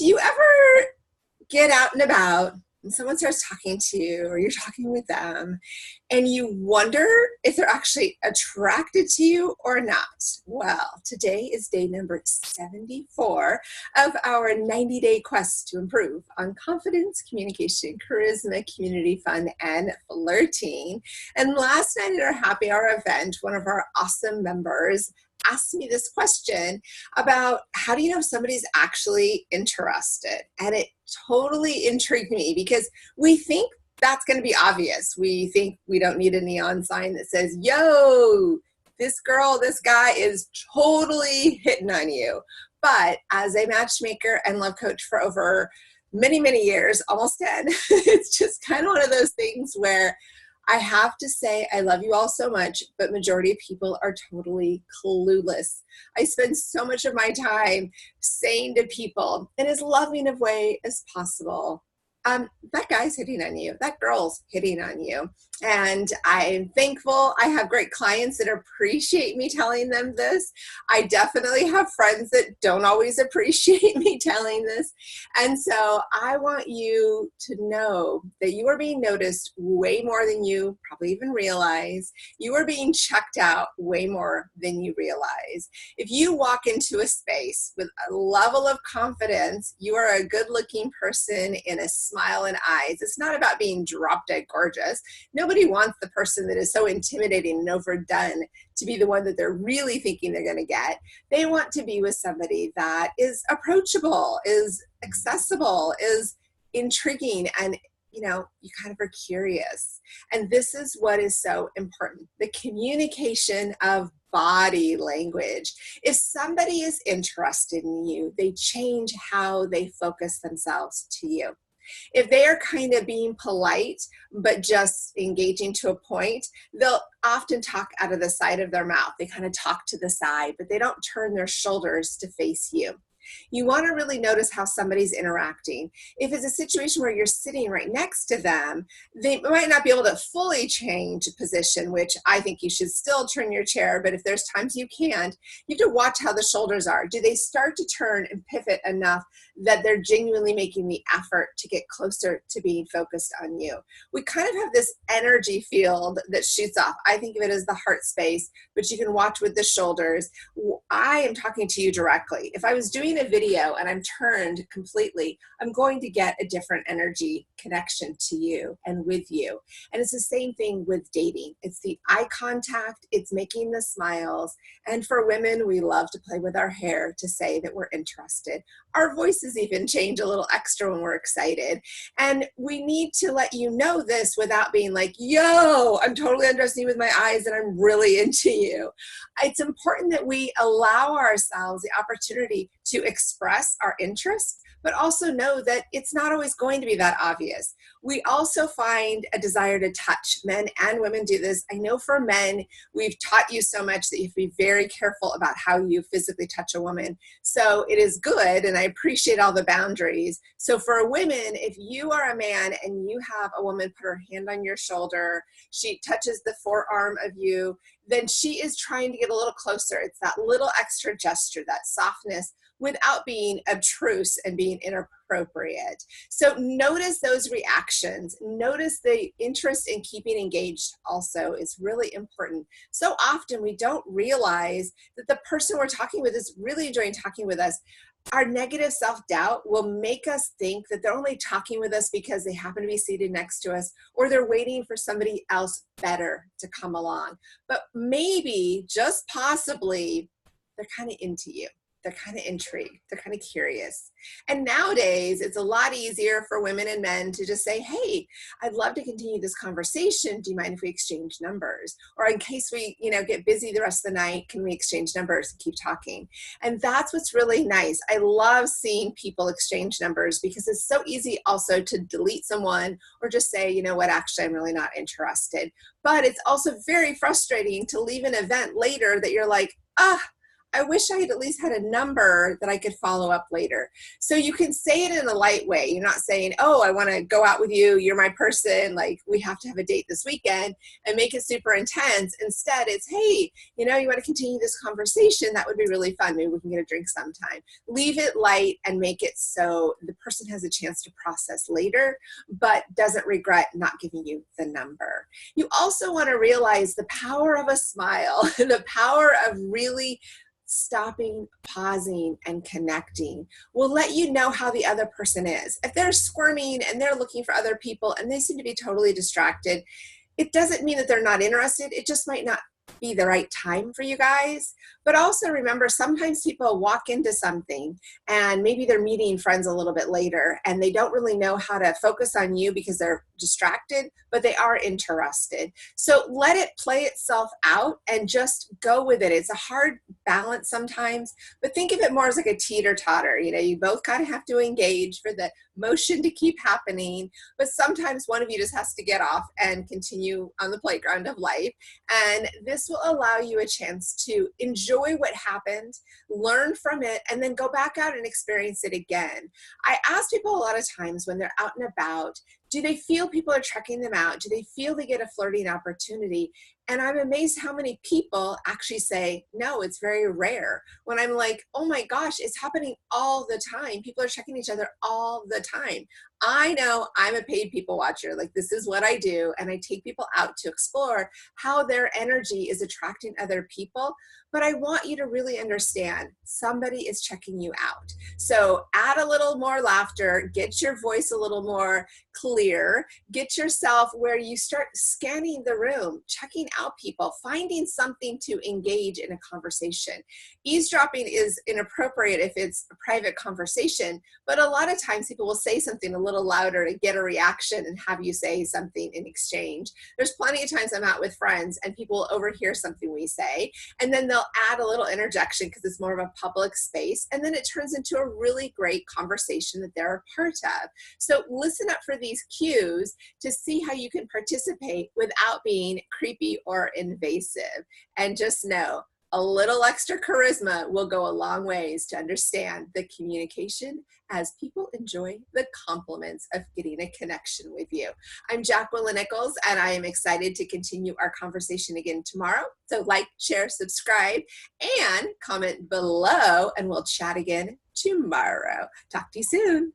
Do you ever get out and about and someone starts talking to you or you're talking with them and you wonder if they're actually attracted to you or not? Well, today is day number 74 of our 90-day quest to improve on confidence, communication, charisma, community fun, and flirting. And last night at our happy hour event, one of our awesome members asked me this question about how do you know if somebody's actually interested? And it totally intrigued me because we think that's going to be obvious. We think we don't need a neon sign that says, yo, this girl, this guy is totally hitting on you. But as a matchmaker and love coach for over many, many years, almost 10, it's just kind of one of those things where I have to say I love you all so much, but majority of people are totally clueless. I spend so much of my time saying to people in as loving a way as possible, that guy's hitting on you, that girl's hitting on you. And I'm thankful I have great clients that appreciate me telling them this. I definitely have friends that don't always appreciate me telling this. And so I want you to know that you are being noticed way more than you probably even realize. You are being checked out way more than you realize. If you walk into a space with a level of confidence, you are a good-looking person in a smile and eyes. It's not about being drop dead gorgeous. Nobody wants the person that is so intimidating and overdone to be the one that they're really thinking they're going to get. They want to be with somebody that is approachable, is accessible, is intriguing, and you kind of are curious. And this is what is so important, the communication of body language. If somebody is interested in you, they change how they focus themselves to you. If they are kind of being polite, but just engaging to a point, they'll often talk out of the side of their mouth. They kind of talk to the side, but they don't turn their shoulders to face you. You want to really notice how somebody's interacting. If it's a situation where you're sitting right next to them, they might not be able to fully change position, which I think you should still turn your chair, but if there's times you can't, you have to watch how the shoulders are. Do they start to turn and pivot enough that they're genuinely making the effort to get closer to being focused on you? We kind of have this energy field that shoots off. I think of it as the heart space, but you can watch with the shoulders. I am talking to you directly. If I was doing a video and I'm turned completely, I'm going to get a different energy connection to you and with you. And it's the same thing with dating. It's the eye contact, it's making the smiles. And for women, we love to play with our hair to say that we're interested. Our voices even change a little extra when we're excited. And we need to let you know this without being like, yo, I'm totally interested in you with my eyes and I'm really into you. It's important that we allow ourselves the opportunity to express our interest, but also know that it's not always going to be that obvious. We also find a desire to touch. Men and women do this. I know for men, we've taught you so much that you have to be very careful about how you physically touch a woman. So it is good, and I appreciate all the boundaries. So for women, if you are a man and you have a woman put her hand on your shoulder, she touches the forearm of you, then she is trying to get a little closer. It's that little extra gesture, that softness, without being obtruse and being inappropriate. So notice those reactions. Notice the interest in keeping engaged also is really important. So often we don't realize that the person we're talking with is really enjoying talking with us. Our negative self-doubt will make us think that they're only talking with us because they happen to be seated next to us, or they're waiting for somebody else better to come along. But maybe, just possibly, they're kind of into you. They're kind of intrigued. They're kind of curious. And nowadays, it's a lot easier for women and men to just say, hey, I'd love to continue this conversation. Do you mind if we exchange numbers? Or in case we, get busy the rest of the night, can we exchange numbers and keep talking? And that's what's really nice. I love seeing people exchange numbers because it's so easy also to delete someone or just say, you know what, actually, I'm really not interested. But it's also very frustrating to leave an event later that you're like, I wish I had at least had a number that I could follow up later. So you can say it in a light way. You're not saying, oh, I want to go out with you. You're my person. Like, we have to have a date this weekend, and make it super intense. Instead, it's, hey, you want to continue this conversation? That would be really fun. Maybe we can get a drink sometime. Leave it light and make it so the person has a chance to process later, but doesn't regret not giving you the number. You also want to realize the power of a smile, the power of really stopping, pausing, and connecting will let you know how the other person is. If they're squirming and they're looking for other people and they seem to be totally distracted, it doesn't mean that they're not interested. It just might not be the right time for you guys. But also remember, sometimes people walk into something and maybe they're meeting friends a little bit later and they don't really know how to focus on you because they're distracted, but they are interested. So let it play itself out and just go with it. It's a hard balance sometimes, but think of it more as like a teeter-totter. You both kind of have to engage for the motion to keep happening, but sometimes one of you just has to get off and continue on the playground of life. And this will allow you a chance to enjoy what happened, learn from it, and then go back out and experience it again. I ask people a lot of times when they're out and about, do they feel people are checking them out? Do they feel they get a flirting opportunity? And I'm amazed how many people actually say, no, it's very rare. When I'm like, oh my gosh, it's happening all the time. People are checking each other all the time. I know I'm a paid people watcher. Like, this is what I do. And I take people out to explore how their energy is attracting other people. But I want you to really understand somebody is checking you out. So add a little more laughter, get your voice a little more clear, get yourself where you start scanning the room, checking out people, finding something to engage in a conversation. Eavesdropping is inappropriate if it's a private conversation, but a lot of times people will say something a little louder to get a reaction and have you say something in exchange. There's plenty of times I'm out with friends and people will overhear something we say, and then they'll add a little interjection because it's more of a public space, and then it turns into a really great conversation that they're a part of. So listen up for these cues to see how you can participate without being creepy or invasive. And just know, a little extra charisma will go a long ways to understand the communication as people enjoy the compliments of getting a connection with you. I'm Jacqueline Nichols, and I am excited to continue our conversation again tomorrow. So like, share, subscribe, and comment below, and we'll chat again tomorrow. Talk to you soon.